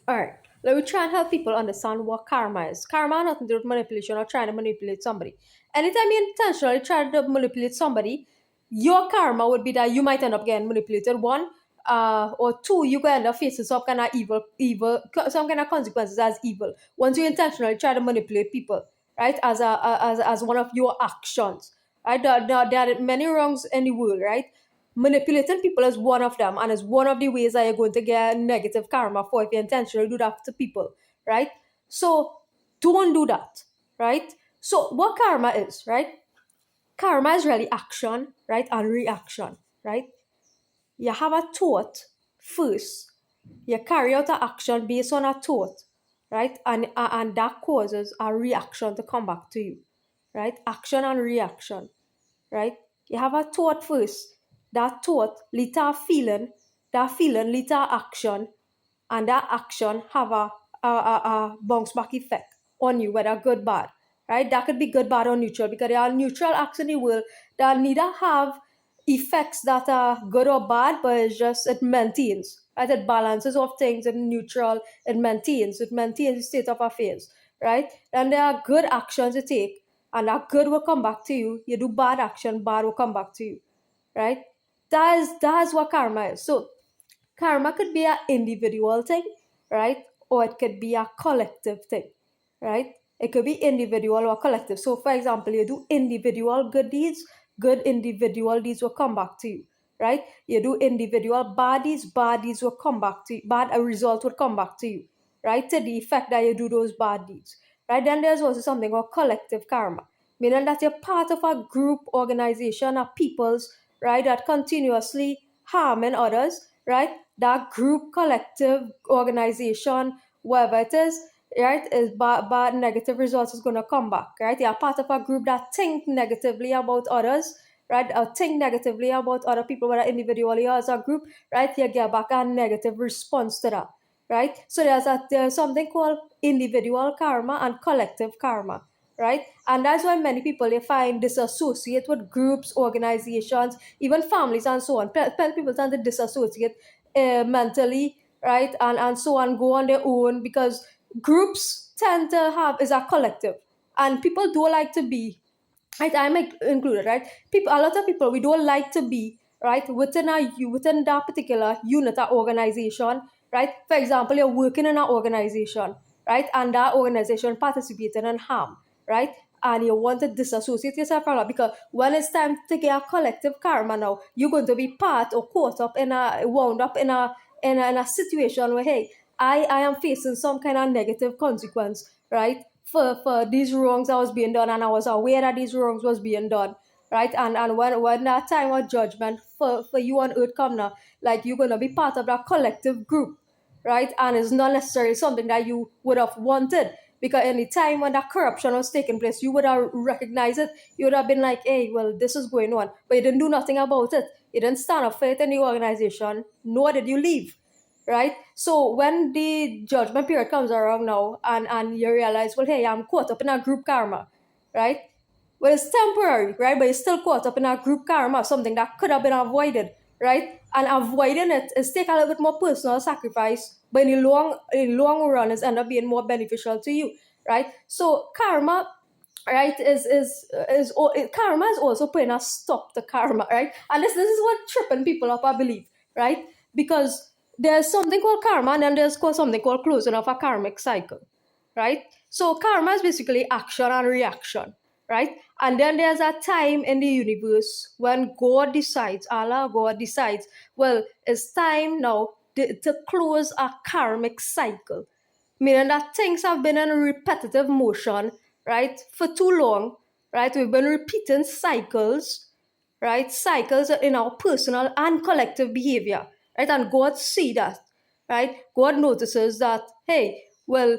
All right. Let me try and help people understand what karma is. Karma has nothing to do with manipulation or trying to manipulate somebody. Anytime you intentionally try to manipulate somebody, your karma would be that you might end up getting manipulated. One, or two, you could end up facing some kind of some kind of consequences as evil. Once you intentionally try to manipulate people, right, as one of your actions, right? There are many wrongs in the world, right? Manipulating people is one of them, and is one of the ways that you're going to get negative karma for if you intentionally do that to people, right? So don't do that, right? So what karma is, right? Karma is really action, right, and reaction, right? You have a thought first, you carry out an action based on a thought, right, and that causes a reaction to come back to you, right? Action and reaction, right? You have a thought first. That thought lead to a feeling. That feeling lead to a action, and that action have a bounce back effect on you, whether good, bad, right? That could be good, bad, or neutral, because there are neutral acts in the world that neither have effects that are good or bad, but it's just it maintains, right? It balances off things in neutral. It maintains the state of affairs, right? And there are good actions you take, and that good will come back to you. You do bad action, bad will come back to you, right? That is what karma is. So karma could be an individual thing, right? Or it could be a collective thing, right? It could be individual or collective. So, for example, you do individual good deeds, good individual deeds will come back to you, right? You do individual bad deeds will come back to you, bad a result will come back to you, right? To the effect that you do those bad deeds, right? Then there's also something called collective karma, meaning that you're part of a group, organization, of peoples, right, that continuously harming others, right? That group, collective, organization, whatever it is, right, is bad negative results is going to come back, right? You're part of a group that think negatively about others, right, or think negatively about other people, whether individually or as a group, right? You get back a negative response to that, right? So there's something called individual karma and collective karma, right? And that's why many people they find disassociate with groups, organizations, even families, and so on. People tend to disassociate mentally, right, and so on, go on their own, because groups tend to have is a collective, and people don't like to be, right, I'm included, right? People, a lot of people, we don't like to be, right, within that particular unit or organization, right? For example, you're working in an organization, right, and that organization participated in harm, right? And you want to disassociate yourself from that, because when it's time to get a collective karma now, you're going to be part or caught up in a wound up in a situation where, hey, I am facing some kind of negative consequence, right? For these wrongs that was being done, and I was aware that these wrongs was being done, right? And when that time of judgment for you on earth come now, like you're gonna be part of that collective group, right? And it's not necessarily something that you would have wanted, because any time when that corruption was taking place, you would have recognized it. You would have been like, hey, well, this is going on, but you didn't do nothing about it. You didn't stand up for it in the organization, nor did you leave, right? So when the judgment period comes around now, and you realize, well, hey, I'm caught up in a group karma, right? Well, it's temporary, right? But you're still caught up in a group karma, something that could have been avoided, right? And avoiding it is take a little bit more personal sacrifice, but in the long run, it's end up being more beneficial to you, right? So karma, right, karma is also putting a stop to karma, right? And this is what tripping people up, I believe, right? Because there's something called karma, and then there's something called closing of a karmic cycle, right? So karma is basically action and reaction, right? And then there's a time in the universe when God decides, Allah, God decides, well, it's time now to close a karmic cycle, meaning that things have been in a repetitive motion, right, for too long, right? We've been repeating cycles, right? Cycles in our personal and collective behavior, right? And God see that, right? God notices that, hey, well,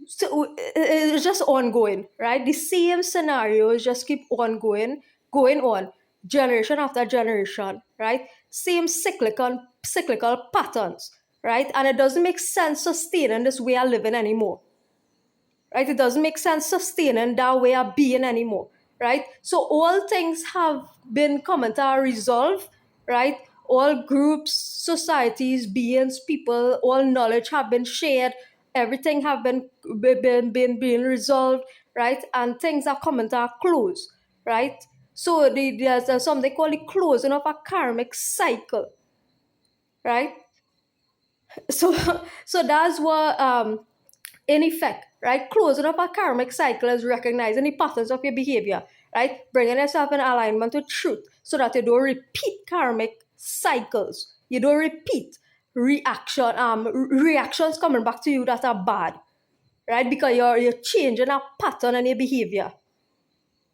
so it's just ongoing, right? The same scenarios just keep on going on, generation after generation, right? Same cyclical patterns, right? And it doesn't make sense sustaining this way of living anymore, right? It doesn't make sense sustaining that way of being anymore, right? So all things have been come to a resolve, right? all groups, societies, beings, people, all knowledge have been shared, everything have been resolved, right? And things are coming to a close, right? So there's something called the closing of a karmic cycle, right? So so that's what in effect, right? Closing up a karmic cycle is recognizing the patterns of your behavior, right? Bringing yourself in alignment with truth so that you don't repeat karmic cycles. You don't repeat reactions coming back to you that are bad, right? Because you're changing a pattern in your behavior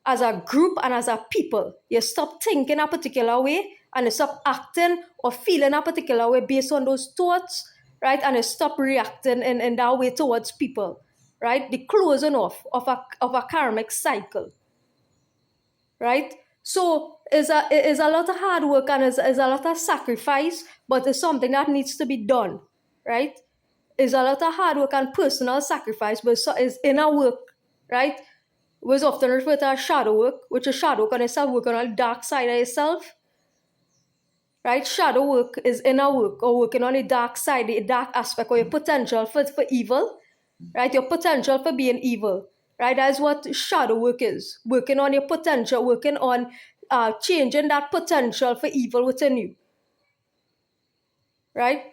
as a group and as a people. You stop thinking a particular way and you stop acting or feeling a particular way based on those thoughts, right? And you stop reacting in that way towards people, right? The closing off of a karmic cycle, right? So it's a lot of hard work and it's a lot of sacrifice, but it's something that needs to be done, right? It's a lot of hard work and personal sacrifice, but it's inner work, right? Was often referred to as shadow work, which is shadow work on yourself, working on the dark side of yourself, right? Shadow work is inner work or working on the dark side, the dark aspect or your potential for evil, right? Your potential for being evil, right? That's what shadow work is. Working on your potential, working on changing that potential for evil within you, right?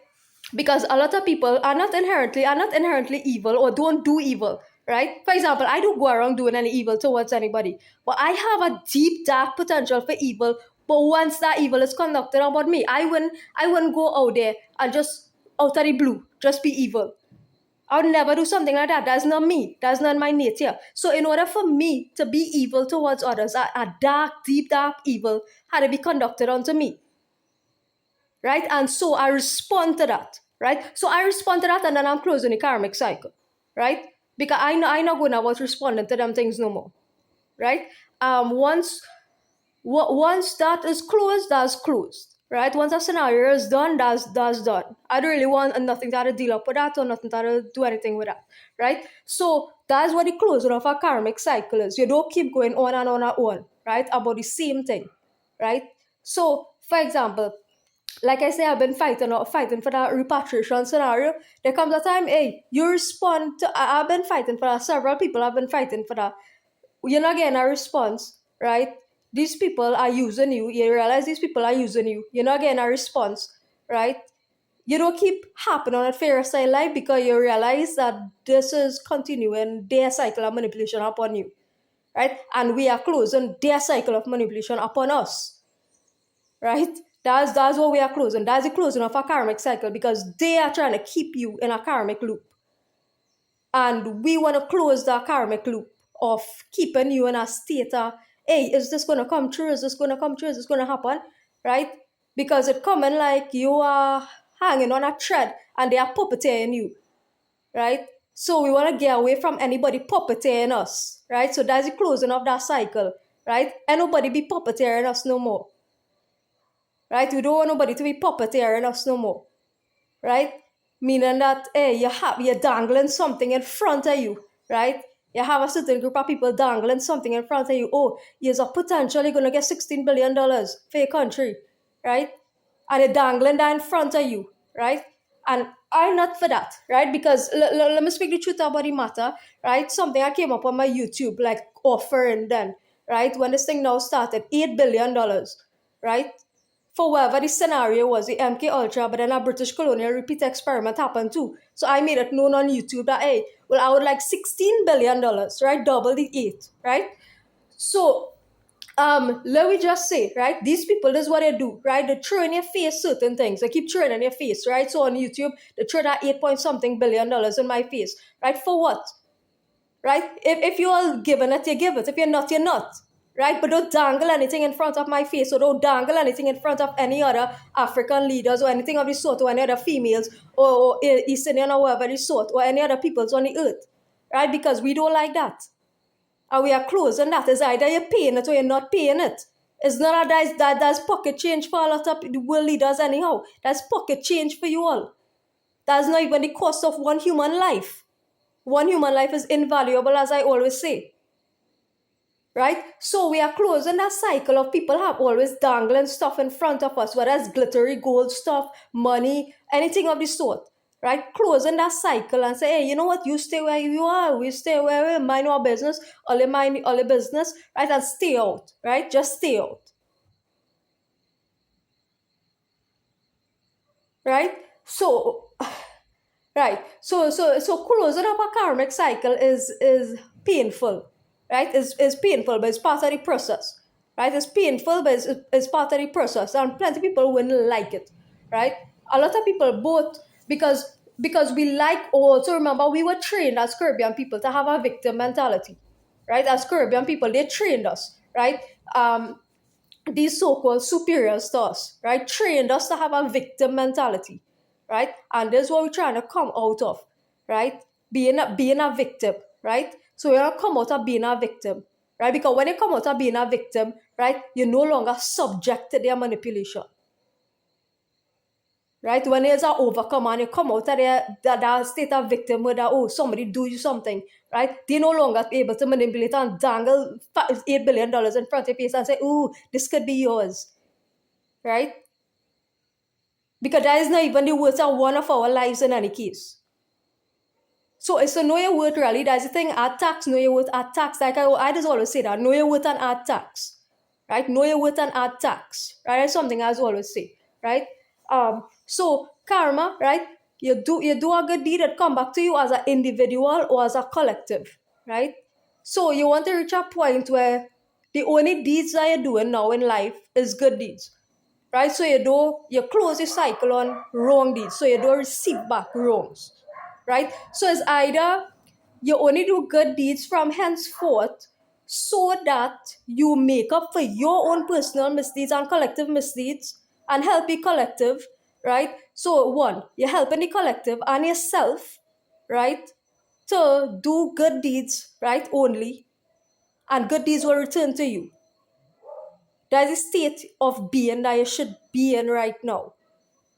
Because a lot of people are not inherently evil or don't do evil, right? For example, I don't go around doing any evil towards anybody, but I have a deep dark potential for evil. But once that evil is conducted about me, I wouldn't go out there and just out of the blue just be evil. I would never do something like that. That's not me. That's not my nature. So in order for me to be evil towards others, a dark, deep, dark evil had to be conducted onto me, right? And so I respond to that, right? So I respond to that, and then I'm closing the karmic cycle, right? Because I not going about responding to them things no more, right? Once that is closed, that's closed, right? Once a scenario is done, that's done. I don't really want nothing to have to deal up with that or nothing to have to do anything with that, right? So that's what the closing of a karmic cycle is. You don't keep going on and on and on, right? About the same thing, right? So, for example, like I say, I've been fighting for that repatriation scenario. There comes a time, hey, you respond to. I've been fighting for that. Several people have been fighting for that. You're not getting a response, right? These people are using you. You realize these people are using you. You're not getting a response, right? You don't keep happening on a fair side life because you realize that this is continuing their cycle of manipulation upon you, right? And we are closing their cycle of manipulation upon us, right? That's what we are closing. That's the closing of a karmic cycle because they are trying to keep you in a karmic loop. And we want to close that karmic loop of keeping you in a state of, hey, is this going to come true? Is this going to come true? Is this going to happen? Right? Because it coming like you are hanging on a thread and they are puppeteering you. Right? So we want to get away from anybody puppeteering us. Right? So that's the closing of that cycle. Right? And nobody be puppeteering us no more. Right? We don't want nobody to be puppeteering us no more, right? Meaning that, hey, you're dangling something in front of you, right? You have a certain group of people dangling something in front of you. Oh, you're potentially going to get $16 billion for your country, right? And they're dangling that in front of you, right? And I'm not for that, right? Because let me speak the truth about the matter, right? Something I came up on my YouTube, like offering then, right? When this thing now started, $8 billion, right? For whatever the scenario was, the MK Ultra, but then a British colonial repeat experiment happened too. So I made it known on YouTube that, hey, well, I would like $16 billion, right? Double the eight, right? So let me just say, right? These people, this is what they do, right? They throw in your face certain things. They keep throwing in your face, right? So on YouTube, they throw that 8 point something $billion in my face, right? For what? Right? If you're given it, you give it. If you're not, you're not. Right? But don't dangle anything in front of my face, or don't dangle anything in front of any other African leaders or anything of the sort, or any other females, or East Indian or whatever the sort, or any other peoples on the earth. Right? Because we don't like that. And we are closing that. It's either you're paying it or you're not paying it. It's not that's pocket change for a lot of the world leaders anyhow. That's pocket change for you all. That's not even the cost of one human life. One human life is invaluable, as I always say. right? So we are closing that cycle of people have always dangling stuff in front of us, whether it's glittery gold stuff, money, anything of the sort, right? Closing that cycle and say, hey, you know what? You stay where you are. We stay where we mind our business, only mind only business, right? And stay out, right? Just stay out, right? So right. So closing up a karmic cycle is painful, right? Is painful, but it's part of the process, right? It's painful, but it's part of the process, and plenty of people wouldn't like it, right? A lot of people both because we like also remember we were trained as Caribbean people to have a victim mentality, right? As Caribbean people, they trained us, right? These so-called superiors to us, right, trained us to have a victim mentality, right? And this is what we're trying to come out of, right? Being a victim, right? So we're gonna come out of being a victim, right? Because when you come out of being a victim, right, you're no longer subject to their manipulation. Right? When there's an overcomer and you come out of that state of victimhood that, oh, somebody do you something, right? They're no longer able to manipulate and dangle $8 billion in front of your face and say, oh, this could be yours, right? Because that is not even the worth of one of our lives in any case. So it's a know your worth really. That's the thing. Add tax, know your worth, add tax. Like I just always say that. Know your worth and add tax. Right? Know your worth and add tax. Right? That's something I always say. Right? So karma, right? You do a good deed that come back to you as an individual or as a collective. Right? So you want to reach a point where the only deeds that you're doing now in life is good deeds, right? So you close the cycle on wrong deeds, so you don't receive back wrongs, right? So it's either you only do good deeds from henceforth so that you make up for your own personal misdeeds and collective misdeeds and help the collective, right? So one, you're helping the collective and yourself, right, to do good deeds, right, only, and good deeds will return to you. That is a state of being that you should be in right now,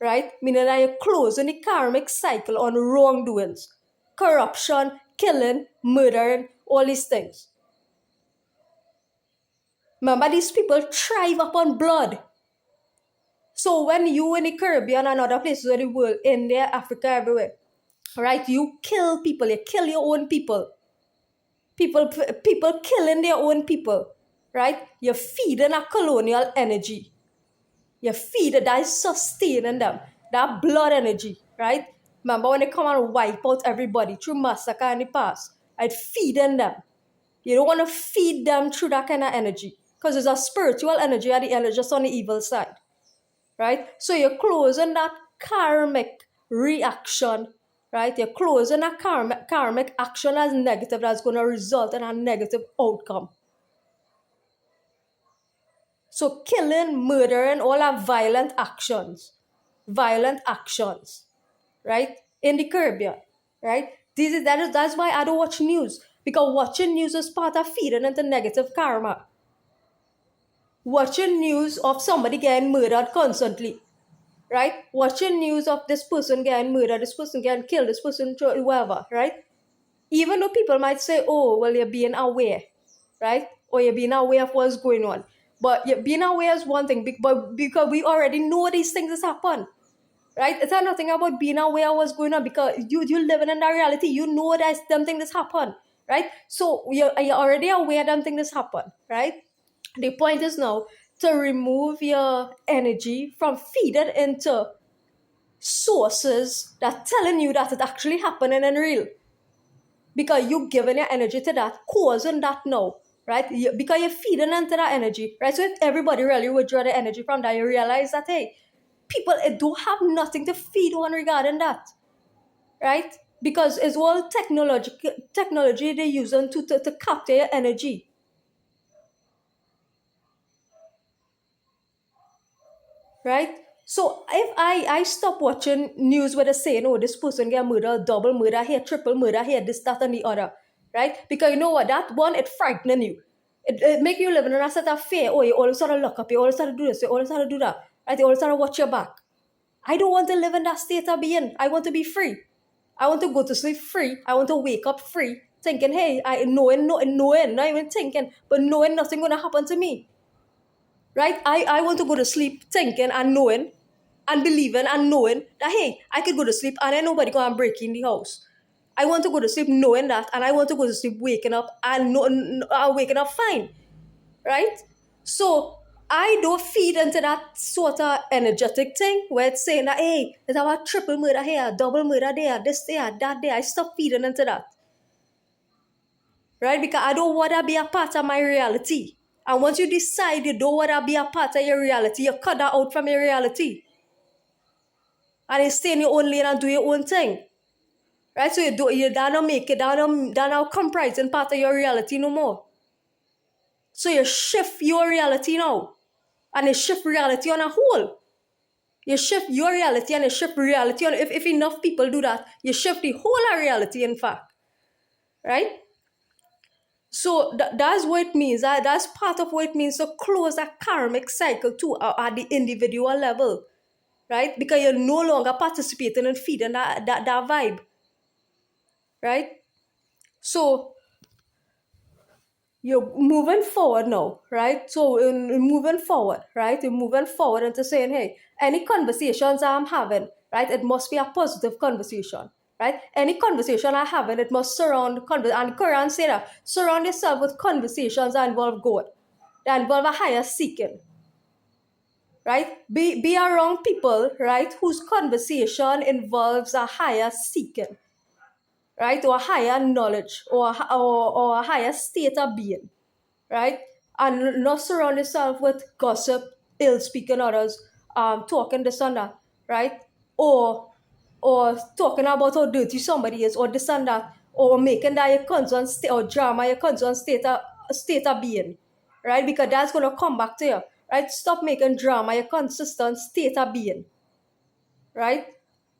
right? Meaning that you're closing the karmic cycle on wrongdoings, corruption, killing, murdering, all these things. Remember, these people thrive upon blood. So when you in the Caribbean and other places of the world, India, Africa, everywhere, right? You kill people, you kill your own people. People killing their own people, right? You're feeding a colonial energy. You feed it, that is sustaining them. That blood energy, right? Remember when they come and wipe out everybody through massacre in the past, right? Feeding them. You don't want to feed them through that kind of energy because it's a spiritual energy at the end, it's just on the evil side, right? So you're closing that karmic reaction, right? You're closing that karmic action as negative that's going to result in a negative outcome. So killing, murdering, all are violent actions, right? In the Caribbean, right? That's why I don't watch news, because watching news is part of feeding into negative karma. Watching news of somebody getting murdered constantly, right? Watching news of this person getting murdered, this person getting killed, this person whatever, right? Even though people might say, oh, well, you're being aware, right? Or you're being aware of what's going on. But being aware is one thing, but because we already know these things has happened, right? It's not nothing about being aware of what's going on because you're living in that reality. You know that them things happen, right? So you're already aware them things happen, right? The point is now to remove your energy from feeding into sources that telling you that it's actually happening in real, because you giving your energy to that, causing that now, right? Because you're feeding into that energy, right? So if everybody really withdraw the energy from that, you realize that, hey, people don't have nothing to feed on regarding that, right? Because it's all technology they're using to capture your energy, right? So if I stop watching news where they're saying, oh, this person get murdered, double murder here, triple murder here, this, that, and the other, right? Because you know what? That one, it frightening you. It make you live in a state of fear. Oh, you always have to lock up, you always have to do this, you always have to do that, right? You always have to watch your back. I don't want to live in that state of being. I want to be free. I want to go to sleep free. I want to wake up free. thinking, hey, I knowing, not even thinking, but knowing nothing gonna happen to me. Right? I want to go to sleep thinking and knowing and believing and knowing that hey, I could go to sleep and ain't nobody gonna break in the house. I want to go to sleep knowing that, and I want to go to sleep waking up and waking up fine, right? So I don't feed into that sort of energetic thing where it's saying that hey, there's a triple murder here, double murder there, this there, that there. I stop feeding into that, right? Because I don't want to be a part of my reality. And once you decide you don't want to be a part of your reality, you cut that out from your reality. And you stay in your own lane and do your own thing. Right? So you don't make it, don't now comprising part of your reality no more. So you shift your reality now. And you shift reality on a whole. You shift your reality and you shift reality on if enough people do that, you shift the whole of reality, in fact. Right? So that's what it means. That's part of what it means to close a karmic cycle too at the individual level, right? Because you're no longer participating and feeding that vibe, right? So you're moving forward now, right? So in moving forward, right? You're moving forward into saying, hey, any conversations I'm having, right? It must be a positive conversation, right? Any conversation I have, it must surround and Quran say that surround yourself with conversations that involve God, that involve a higher seeking, right? Be around people, right, whose conversation involves a higher seeking, right, or a higher knowledge, or a higher state of being, right? And not surround yourself with gossip, ill speaking others, talking this and that, right? Or talking about how dirty somebody is, or this and that, or making that your constant state or drama, your constant state of being, right? Because that's gonna come back to you, right? Stop making drama your consistent state of being, right?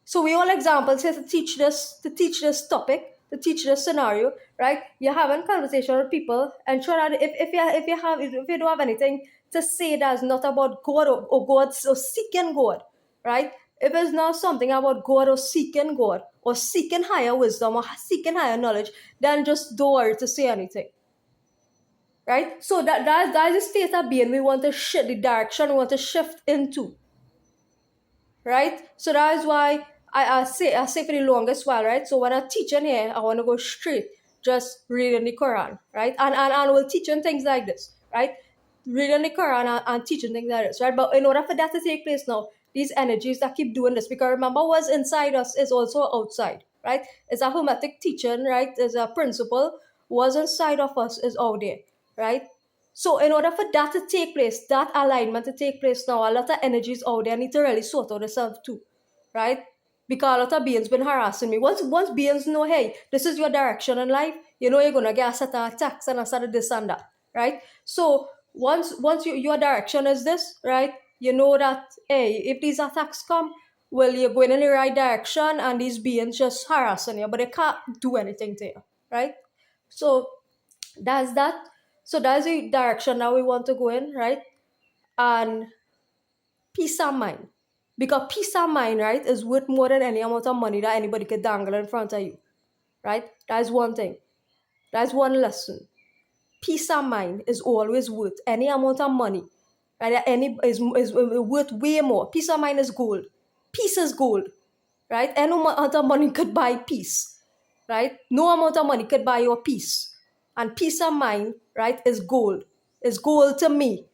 So we all examples here to teach this topic, to teach this scenario, right? You're having conversation with people, and sure that if you don't have anything to say that's not about God, or God, or seeking God, right? If it's not something about God or seeking God or seeking higher wisdom or seeking higher knowledge, then just don't worry to say anything. Right? So that's the state of being we want to shift, the direction we want to shift into, right? So that is why I say for the longest while, right? So when I'm teaching here, I want to go straight, just reading the Quran, right? And we'll teaching things like this, right? Reading the Quran and teaching things like this, right? But in order for that to take place now, these energies that keep doing this, because remember what's inside us is also outside, right? It's a hermetic teaching, right? It's a principle. What's inside of us is out there, right? So in order for that to take place, that alignment to take place now, a lot of energies out there need to really sort out themselves too, right? Because a lot of beings been harassing me. Once beings know, hey, this is your direction in life, you know you're gonna get a set of attacks and a set of this and that, right? So once your direction is this, right? You know that hey, if these attacks come, well, you're going in the right direction, and these beings just harassing you, but they can't do anything to you, right? So that's that. So that's the direction that we want to go in, right? And peace of mind. Because peace of mind, right, is worth more than any amount of money that anybody could dangle in front of you, right? That's one thing. That's one lesson. Peace of mind is always worth any amount of money, right? Any is worth way more. Peace of mind is gold. Peace is gold, right? Any amount of money could buy peace, right? No amount of money could buy your peace. And peace of mind, right, is gold. Is gold to me,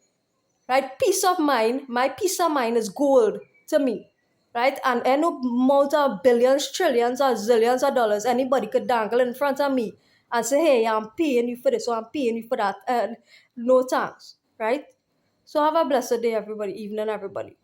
right? Peace of mind, my peace of mind is gold to me, right? And any amount of billions, trillions, or zillions of dollars anybody could dangle in front of me and say, hey, I'm paying you for this or I'm paying you for that. And no thanks, right? So have a blessed day, everybody, evening, everybody.